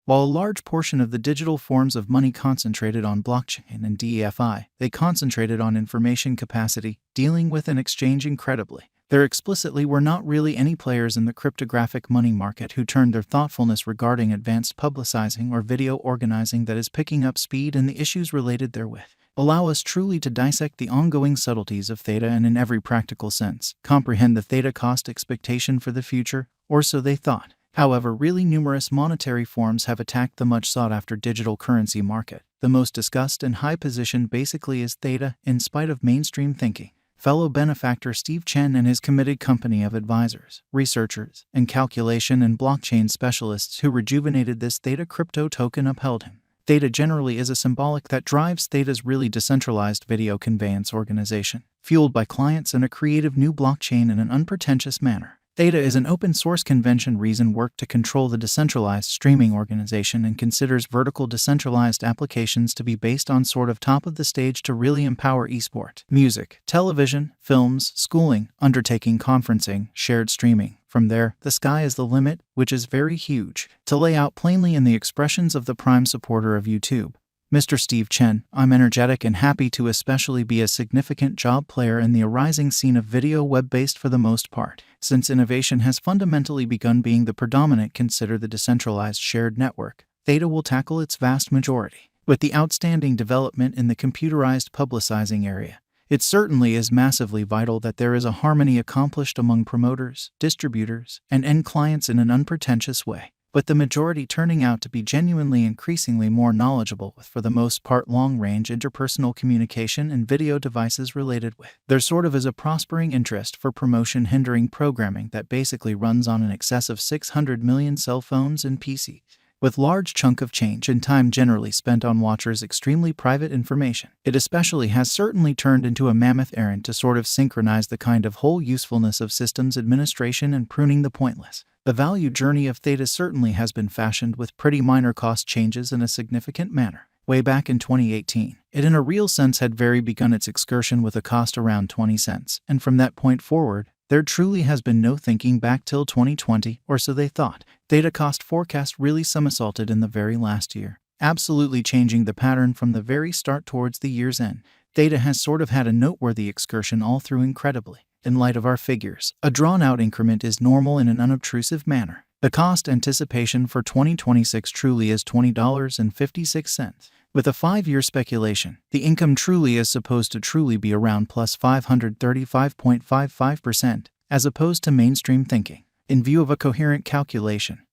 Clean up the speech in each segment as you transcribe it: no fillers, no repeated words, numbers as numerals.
While a large portion of the digital forms of money concentrated on blockchain and DeFi, they concentrated on information capacity, dealing with and exchanging credibly. There explicitly were not really any players in the cryptographic money market who turned their thoughtfulness regarding advanced publicizing or video organizing that is picking up speed and the issues related therewith. Allow us truly to dissect the ongoing subtleties of Theta and in every practical sense, comprehend the Theta cost expectation for the future, or so they thought. However, really numerous monetary forms have attacked the much sought-after digital currency market. The most discussed and high-positioned basically is Theta, in spite of mainstream thinking. Fellow benefactor Steve Chen and his committed company of advisors, researchers, and calculation and blockchain specialists who rejuvenated this Theta crypto token upheld him. Theta generally is a symbolic that drives Theta's really decentralized video conveyance organization, fueled by clients and a creative new blockchain in an unpretentious manner. Theta is an open-source convention reason work to control the decentralized streaming organization and considers vertical decentralized applications to be based on sort of top of the stage to really empower esport, music, television, films, schooling, undertaking conferencing, shared streaming. From there, the sky is the limit, which is very huge. To lay out plainly in the expressions of the prime supporter of YouTube, Mr. Steve Chen, I'm energetic and happy to especially be a significant job player in the arising scene of video web-based for the most part. Since innovation has fundamentally begun being the predominant consider the decentralized shared network, Theta will tackle its vast majority. With the outstanding development in the computerized publicizing area, it certainly is massively vital that there is a harmony accomplished among promoters, distributors, and end clients in an unpretentious way, but the majority turning out to be genuinely increasingly more knowledgeable with for the most part long-range interpersonal communication and video devices related with. There sort of is a prospering interest for promotion-hindering programming that basically runs on an excess of 600 million cell phones and PCs, with large chunk of change and time generally spent on watchers' extremely private information. It especially has certainly turned into a mammoth errand to sort of synchronize the kind of whole usefulness of systems administration and pruning the pointless. The value journey of Theta certainly has been fashioned with pretty minor cost changes in a significant manner. Way back in 2018, it in a real sense had very begun its excursion with a cost around 20 cents, and from that point forward, there truly has been no thinking back till 2020, or so they thought. Theta cost forecast really somersaulted in the very last year, absolutely changing the pattern from the very start towards the year's end. Theta has sort of had a noteworthy excursion all through incredibly. In light of our figures, a drawn-out increment is normal in an unobtrusive manner. The cost anticipation for 2026 truly is $20.56. With a 5-year speculation, the income truly is supposed to truly be around plus 535.55%, as opposed to mainstream thinking. In view of a coherent calculation,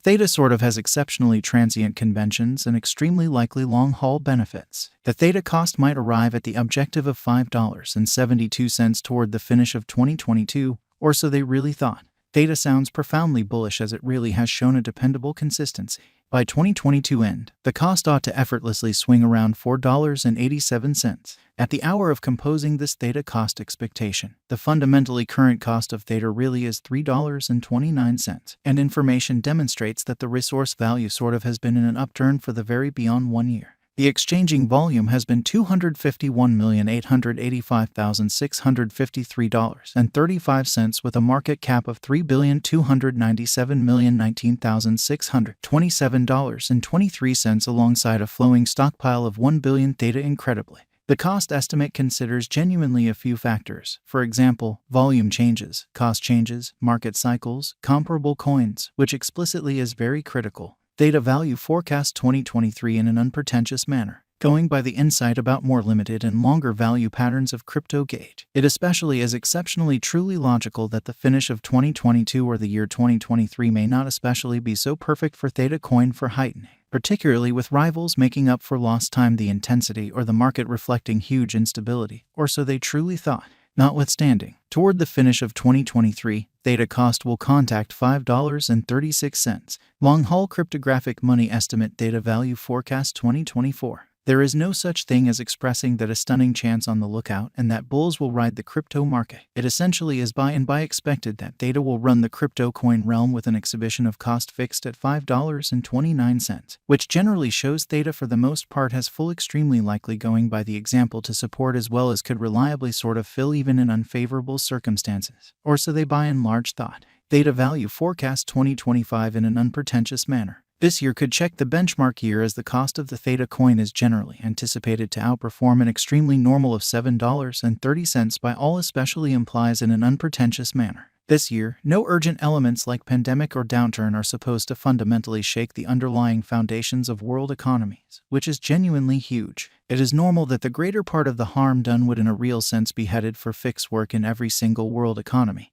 Theta sort of has exceptionally transient conventions and extremely likely long-haul benefits. The Theta cost might arrive at the objective of $5.72 toward the finish of 2022, or so they really thought. Theta sounds profoundly bullish as it really has shown a dependable consistency. By 2022 end, the cost ought to effortlessly swing around $4.87. At the hour of composing this Theta cost expectation, the fundamentally current cost of Theta really is $3.29, and information demonstrates that the resource value sort of has been in an upturn for the very beyond 1 year. The exchanging volume has been $251,885,653.35 with a market cap of $3,297,019,627.23 alongside a flowing stockpile of 1 billion Theta incredibly. The cost estimate considers genuinely a few factors, for example, volume changes, cost changes, market cycles, comparable coins, which explicitly is very critical. Theta value forecast 2023 in an unpretentious manner, going by the insight about more limited and longer value patterns of crypto gauge. It especially is exceptionally truly logical that the finish of 2022 or the year 2023 may not especially be so perfect for Theta coin for heightening, particularly with rivals making up for lost time, the intensity or the market reflecting huge instability, or so they truly thought. Notwithstanding, toward the finish of 2023, Theta cost will contact $5.36. Long-haul cryptographic money estimate Theta value forecast 2024. There is no such thing as expressing that a stunning chance on the lookout and that bulls will ride the crypto market. It essentially is by and by expected that Theta will run the crypto coin realm with an exhibition of cost fixed at $5.29, which generally shows Theta for the most part has full extremely likely going by the example to support as well as could reliably sort of fill even in unfavorable circumstances, or so they by and large thought. Theta value forecast 2025 in an unpretentious manner, This year could check the benchmark year as the cost of the Theta coin is generally anticipated to outperform an extremely normal of $7.30 by all, especially implies in an unpretentious manner. This year, no urgent elements like pandemic or downturn are supposed to fundamentally shake the underlying foundations of world economies, which is genuinely huge. It is normal that the greater part of the harm done would in a real sense be headed for fix work in every single world economy.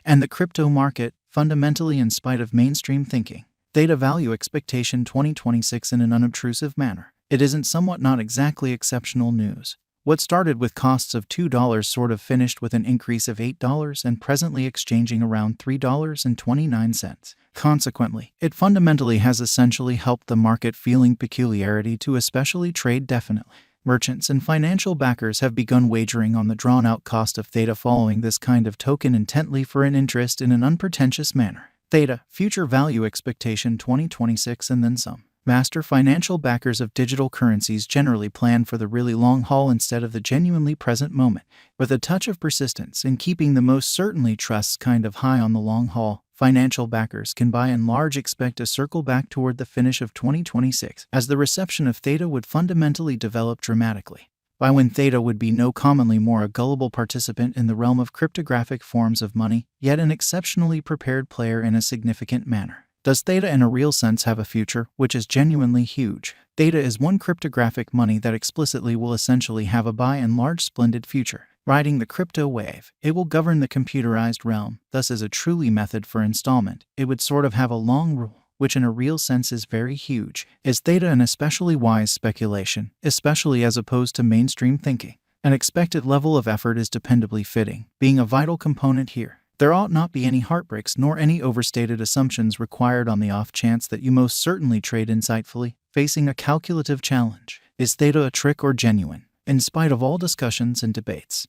And the crypto market, fundamentally in spite of mainstream thinking, Theta value expectation 2026 in an unobtrusive manner. It isn't somewhat not exactly exceptional news. What started with costs of $2 sort of finished with an increase of $8 and presently exchanging around $3.29. Consequently, it fundamentally has essentially helped the market feeling peculiarity to especially trade definitely. Merchants and financial backers have begun wagering on the drawn-out cost of Theta following this kind of token intently for an interest in an unpretentious manner. Theta, future value expectation 2026 and then some. Master financial backers of digital currencies generally plan for the really long haul instead of the genuinely present moment. With a touch of persistence in keeping the most certainly trusts kind of high on the long haul, financial backers can by and large expect a circle back toward the finish of 2026, as the reception of Theta would fundamentally develop dramatically. By when Theta would be no commonly more a gullible participant in the realm of cryptographic forms of money, yet an exceptionally prepared player in a significant manner. Does Theta in a real sense have a future, which is genuinely huge? Theta is one cryptographic money that explicitly will essentially have a by and large splendid future. Riding the crypto wave, it will govern the computerized realm, thus as a truly method for installment, it would sort of have a long rule, which in a real sense is very huge. Is Theta an especially wise speculation, especially as opposed to mainstream thinking? An expected level of effort is dependably fitting, being a vital component here. There ought not be any heartbreaks nor any overstated assumptions required on the off chance that you most certainly trade insightfully, facing a calculative challenge. Is Theta a trick or genuine? In spite of all discussions and debates,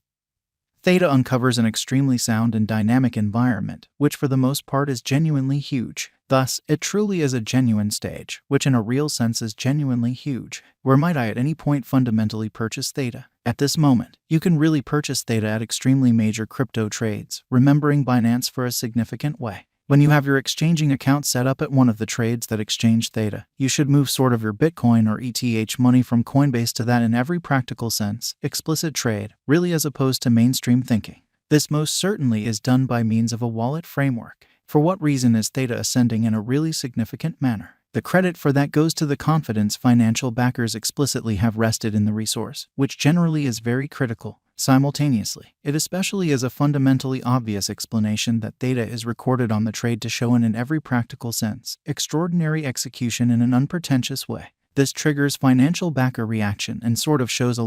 Theta uncovers an extremely sound and dynamic environment, which for the most part is genuinely huge. Thus, it truly is a genuine stage, which in a real sense is genuinely huge. Where might I at any point fundamentally purchase Theta? At this moment, you can really purchase Theta at extremely major crypto trades, remembering Binance for a significant way. When you have your exchanging account set up at one of the trades that exchange Theta, you should move sort of your Bitcoin or ETH money from Coinbase to that in every practical sense, explicit trade, really as opposed to mainstream thinking. This most certainly is done by means of a wallet framework. For what reason is Theta ascending in a really significant manner? The credit for that goes to the confidence financial backers explicitly have rested in the resource, which generally is very critical. Simultaneously, it especially is a fundamentally obvious explanation that Theta is recorded on the trade to show in every practical sense, extraordinary execution in an unpretentious way. This triggers financial backer reaction and sort of shows a